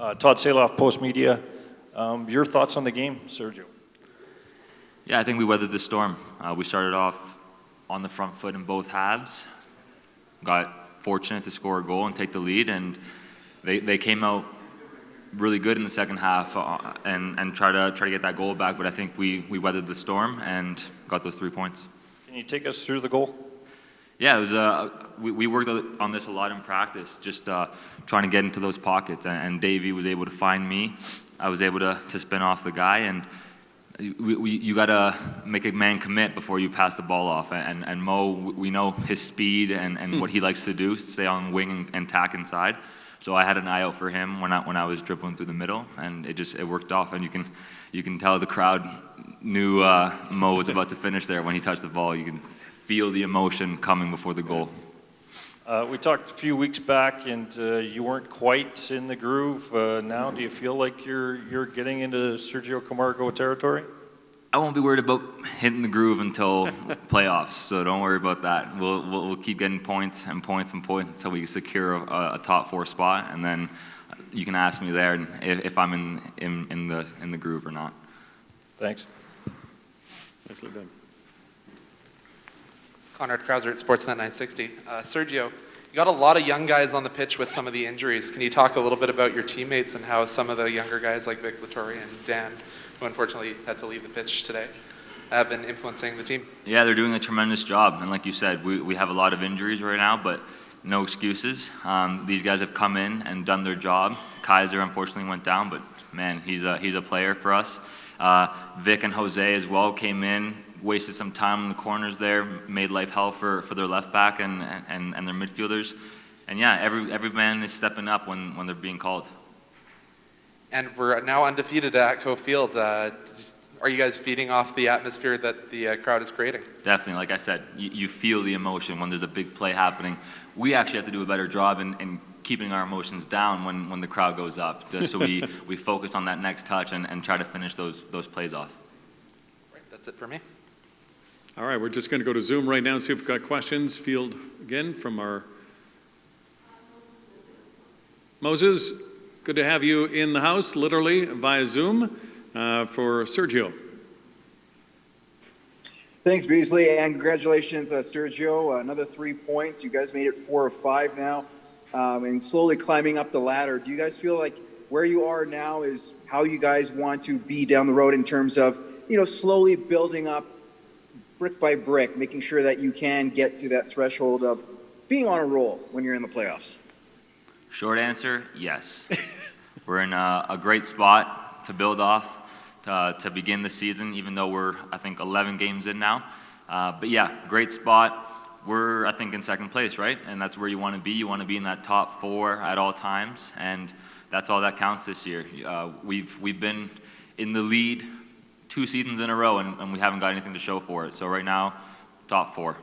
Todd Saloff, Post Media. Your thoughts on the game, Sergio? Yeah, I think we weathered the storm. We started off on the front foot in both halves, got fortunate to score a goal and take the lead, and they came out really good in the second half and try to get that goal back. But I think we weathered the storm and got those 3 points. Can you take us through the goal? Yeah, it was. We worked on this a lot in practice, just trying to get into those pockets. And Davey was able to find me. I was able to spin off the guy, and you got to make a man commit before you pass the ball off. And Mo, we know his speed and what he likes to do, stay on wing and tack inside. So I had an eye out for him when I was dribbling through the middle, and it worked off. And you can tell the crowd knew Mo was about to finish there when he touched the ball. You can feel the emotion coming before the goal. We talked a few weeks back, and you weren't quite in the groove. Now, do you feel like you're getting into Sergio Camargo territory? I won't be worried about hitting the groove until playoffs, so don't worry about that. We'll keep getting points until we secure a top 4 spot, and then you can ask me there if I'm in the groove or not. Thanks. Nicely done. Conrad Krauser at Sportsnet 960. Sergio, you got a lot of young guys on the pitch with some of the injuries. Can you talk a little bit about your teammates and how some of the younger guys like Vic Lattori and Dan, who unfortunately had to leave the pitch today, have been influencing the team? Yeah, they're doing a tremendous job. And like you said, we have a lot of injuries right now, but no excuses. These guys have come in and done their job. Kaiser unfortunately went down, but man, he's a player for us. Vic and Jose as well came in, wasted some time in the corners there, made life hell for their left back and their midfielders. And yeah, every man is stepping up when they're being called. And we're now undefeated at Atco Field. Are you guys feeding off the atmosphere that the crowd is creating? Definitely. Like I said, you feel the emotion when there's a big play happening. We actually have to do a better job in keeping our emotions down when the crowd goes up, just so we focus on that next touch and try to finish those plays off. Right, that's it for me. All right, we're just going to go to Zoom right now and see if we've got questions. Field again from our Moses. Good to have you in the house, literally via Zoom, for Sergio. Thanks, Beasley, and congratulations, Sergio. Another 3 points. You guys made it 4 of 5 now, and slowly climbing up the ladder. Do you guys feel like where you are now is how you guys want to be down the road in terms of, slowly building up brick by brick, making sure that you can get to that threshold of being on a roll when you're in the playoffs? Short answer, yes. We're in a great spot to build off, to begin the season, even though we're, I think, 11 games in now. But yeah, great spot. We're, I think, in second place, right? And that's where you want to be. You want to be in that top 4 at all times, and that's all that counts this year. We've been in the lead 2 seasons in a row, and we haven't got anything to show for it. So right now, top 4.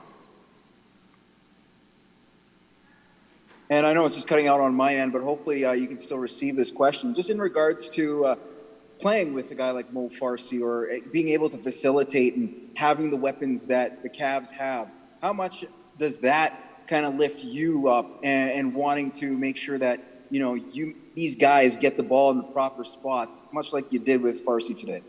And I know it's just cutting out on my end, but hopefully you can still receive this question. Just in regards to playing with a guy like Mo Farsi, or being able to facilitate and having the weapons that the Cavs have, how much does that kind of lift you up and wanting to make sure that, these guys get the ball in the proper spots, much like you did with Farsi today?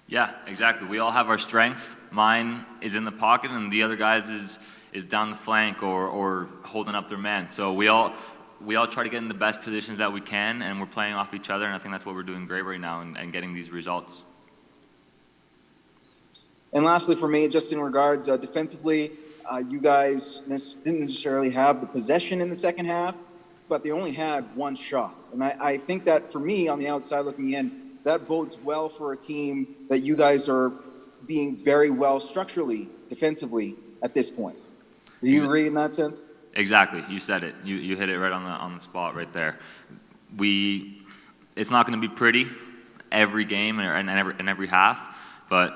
Yeah, exactly. We all have our strengths. Mine is in the pocket, and the other guys is down the flank or holding up their man. So we all try to get in the best positions that we can, and we're playing off each other, and I think that's what we're doing great right now and getting these results. And lastly for me, just in regards defensively, you guys didn't necessarily have the possession in the second half, but they only had 1 shot. And I think that for me, on the outside looking in, that bodes well for a team that you guys are being very well structurally, defensively at this point. Do you agree in that sense? Exactly. You said it. You hit it right on the spot right there. It's not going to be pretty every game and every half, but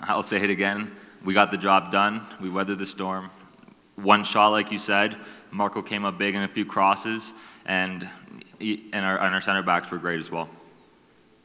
I'll say it again. We got the job done. We weathered the storm. 1 shot, like you said. Marco came up big in a few crosses, and our center backs were great as well.